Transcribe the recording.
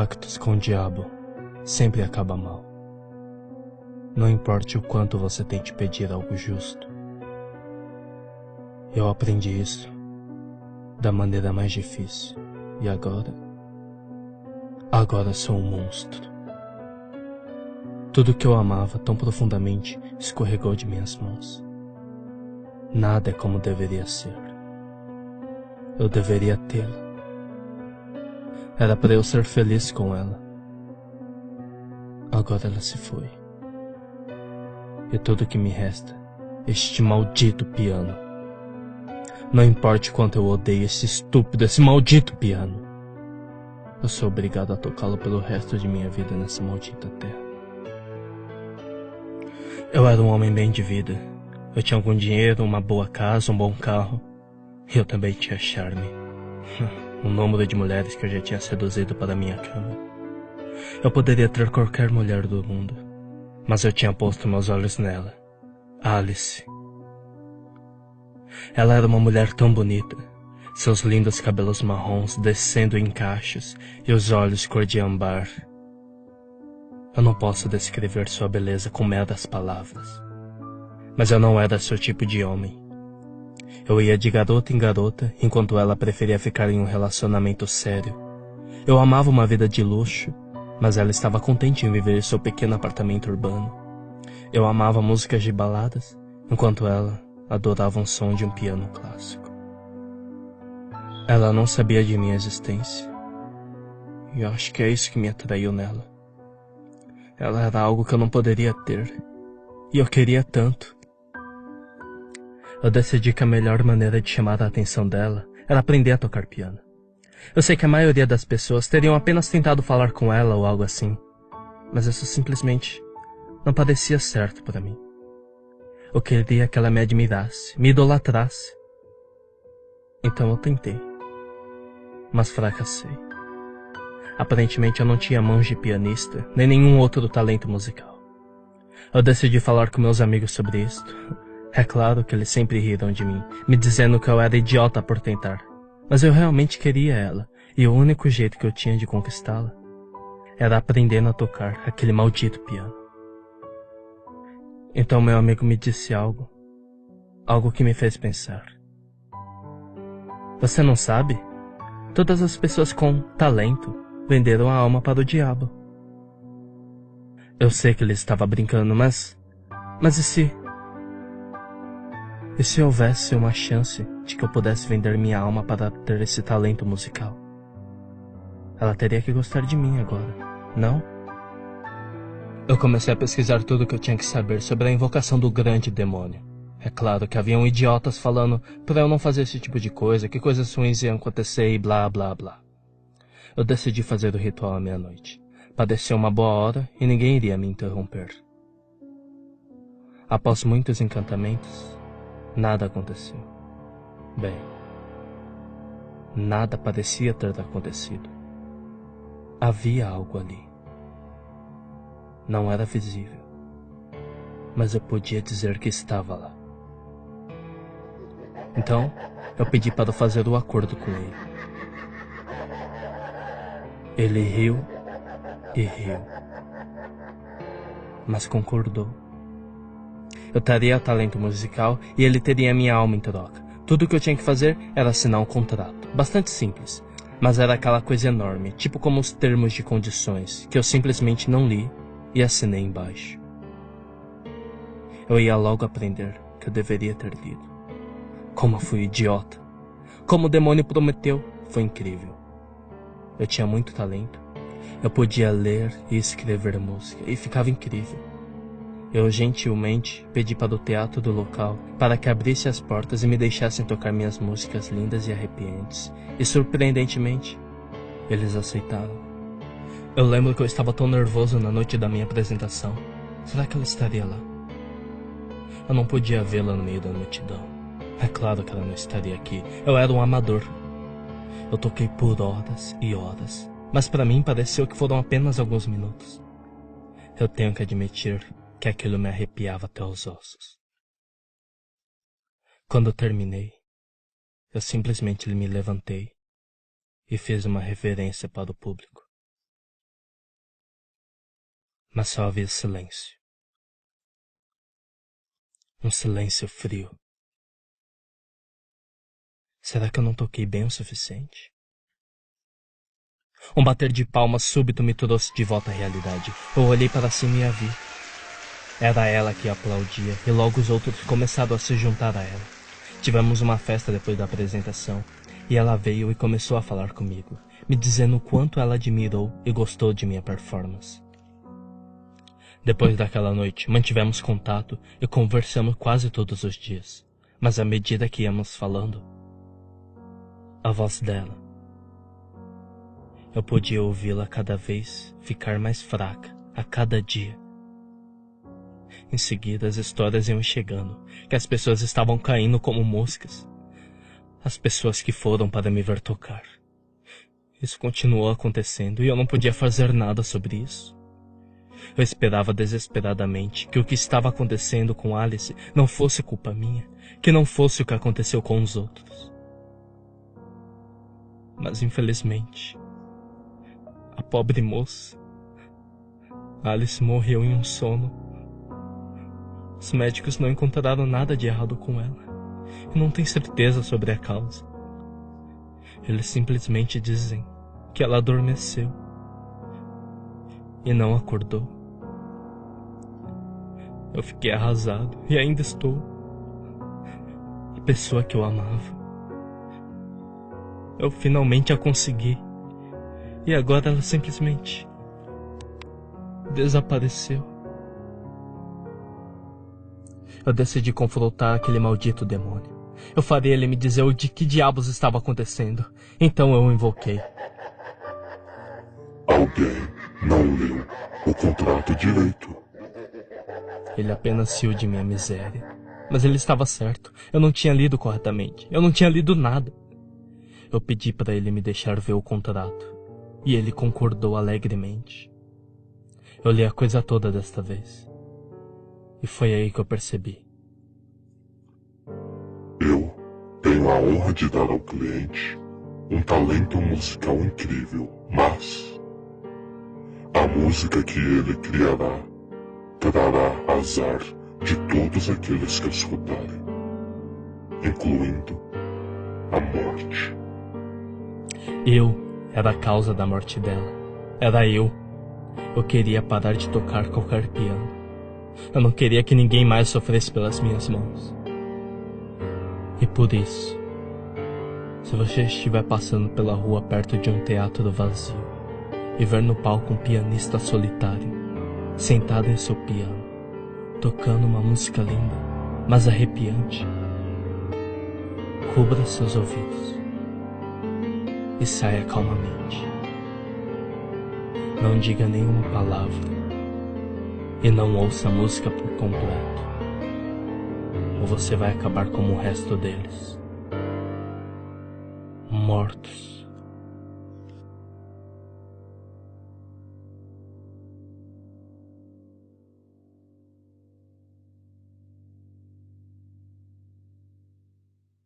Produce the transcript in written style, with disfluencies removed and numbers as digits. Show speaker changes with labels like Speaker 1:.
Speaker 1: Pactos com o diabo sempre acabam mal. Não importe o quanto você tente pedir algo justo. Eu aprendi isso da maneira mais difícil. E agora sou um monstro. Tudo que eu amava tão profundamente escorregou de minhas mãos. Nada é como deveria ser. Eu deveria tê-la. Era para eu ser feliz com ela. Agora ela se foi. E tudo que me resta é este maldito piano. Não importa quanto eu odeio esse estúpido, esse maldito piano. Eu sou obrigado a tocá-lo pelo resto de minha vida nessa maldita terra. Eu era um homem bem de vida. Eu tinha algum dinheiro, uma boa casa, um bom carro. E eu também tinha charme. Um número de mulheres que eu já tinha seduzido para minha cama. Eu poderia ter qualquer mulher do mundo, mas eu tinha posto meus olhos nela, Alice. Ela era uma mulher tão bonita, seus lindos cabelos marrons descendo em cachos e os olhos cor de âmbar. Eu não posso descrever sua beleza com meras palavras, mas eu não era seu tipo de homem. Eu ia de garota em garota, enquanto ela preferia ficar em um relacionamento sério. Eu amava uma vida de luxo, mas ela estava contente em viver em seu pequeno apartamento urbano. Eu amava músicas de baladas, enquanto ela adorava um som de um piano clássico. Ela não sabia de minha existência, e eu acho que é isso que me atraiu nela. Ela era algo que eu não poderia ter, e eu queria tanto. Eu decidi que a melhor maneira de chamar a atenção dela era aprender a tocar piano. Eu sei que a maioria das pessoas teriam apenas tentado falar com ela ou algo assim, mas isso simplesmente não parecia certo para mim. Eu queria que ela me admirasse, me idolatrasse. Então eu tentei, mas fracassei. Aparentemente eu não tinha mãos de pianista, nem nenhum outro talento musical. Eu decidi falar com meus amigos sobre isto. É claro que eles sempre riram de mim, me dizendo que eu era idiota por tentar. Mas eu realmente queria ela, e o único jeito que eu tinha de conquistá-la era aprendendo a tocar aquele maldito piano. Então meu amigo me disse algo que me fez pensar. Você não sabe? Todas as pessoas com talento venderam a alma para o diabo. Eu sei que ele estava brincando, mas e se... E se houvesse uma chance de que eu pudesse vender minha alma para ter esse talento musical? Ela teria que gostar de mim agora, não? Eu comecei a pesquisar tudo o que eu tinha que saber sobre a invocação do grande demônio. É claro que haviam idiotas falando para eu não fazer esse tipo de coisa, que coisas ruins iam acontecer e blá blá blá. Eu decidi fazer o ritual à meia-noite. Pareceu uma boa hora e ninguém iria me interromper. Após muitos encantamentos, nada aconteceu. Bem, nada parecia ter acontecido. Havia algo ali. Não era visível, mas eu podia dizer que estava lá. Então, eu pedi para fazer o acordo com ele. Ele riu e riu, mas concordou. Eu teria talento musical e ele teria minha alma em troca. Tudo o que eu tinha que fazer era assinar um contrato. Bastante simples, mas era aquela coisa enorme, tipo como os termos de condições, que eu simplesmente não li e assinei embaixo. Eu ia logo aprender que eu deveria ter lido. Como eu fui idiota. Como o demônio prometeu, foi incrível. Eu tinha muito talento. Eu podia ler e escrever música e ficava incrível. Eu gentilmente pedi para o teatro do local para que abrisse as portas e me deixassem tocar minhas músicas lindas e arrepiantes. E surpreendentemente, eles aceitaram. Eu lembro que eu estava tão nervoso na noite da minha apresentação. Será que ela estaria lá? Eu não podia vê-la no meio da multidão. É claro que ela não estaria aqui. Eu era um amador. Eu toquei por horas e horas, mas para mim pareceu que foram apenas alguns minutos. Eu tenho que admitir que aquilo me arrepiava até os ossos. Quando eu terminei, eu simplesmente me levantei e fiz uma reverência para o público. Mas só havia silêncio. Um silêncio frio. Será que eu não toquei bem o suficiente? Um bater de palmas súbito me trouxe de volta à realidade. Eu olhei para cima e a vi. Era ela que aplaudia, e logo os outros começaram a se juntar a ela. Tivemos uma festa depois da apresentação, e ela veio e começou a falar comigo, me dizendo o quanto ela admirou e gostou de minha performance. Depois daquela noite, mantivemos contato e conversamos quase todos os dias, mas à medida que íamos falando, a voz dela, eu podia ouvi-la cada vez ficar mais fraca a cada dia. Em seguida, as histórias iam chegando, que as pessoas estavam caindo como moscas. As pessoas que foram para me ver tocar. Isso continuou acontecendo e eu não podia fazer nada sobre isso. Eu esperava desesperadamente que o que estava acontecendo com Alice não fosse culpa minha, que não fosse o que aconteceu com os outros. Mas infelizmente, a pobre moça, Alice, morreu em um sono. Os médicos não encontraram nada de errado com ela e não têm certeza sobre a causa. Eles simplesmente dizem que ela adormeceu e não acordou. Eu fiquei arrasado e ainda estou. A pessoa que eu amava. Eu finalmente a consegui e agora ela simplesmente desapareceu. Eu decidi confrontar aquele maldito demônio. Eu faria ele me dizer o de que diabos estava acontecendo. Então eu o invoquei.
Speaker 2: Alguém não leu o contrato direito.
Speaker 1: Ele apenas riu de minha miséria. Mas ele estava certo. Eu não tinha lido corretamente. Eu não tinha lido nada. Eu pedi para ele me deixar ver o contrato. E ele concordou alegremente. Eu li a coisa toda desta vez. E foi aí que eu percebi.
Speaker 2: Eu tenho a honra de dar ao cliente um talento musical incrível, mas a música que ele criará trará azar de todos aqueles que escutarem, incluindo a morte.
Speaker 1: Eu era a causa da morte dela. Era eu. Eu queria parar de tocar qualquer piano. Eu não queria que ninguém mais sofresse pelas minhas mãos. E por isso, se você estiver passando pela rua perto de um teatro vazio e ver no palco um pianista solitário, sentado em seu piano, tocando uma música linda, mas arrepiante, cubra seus ouvidos e saia calmamente. Não diga nenhuma palavra e não ouça a música por completo, ou você vai acabar como o resto deles, mortos.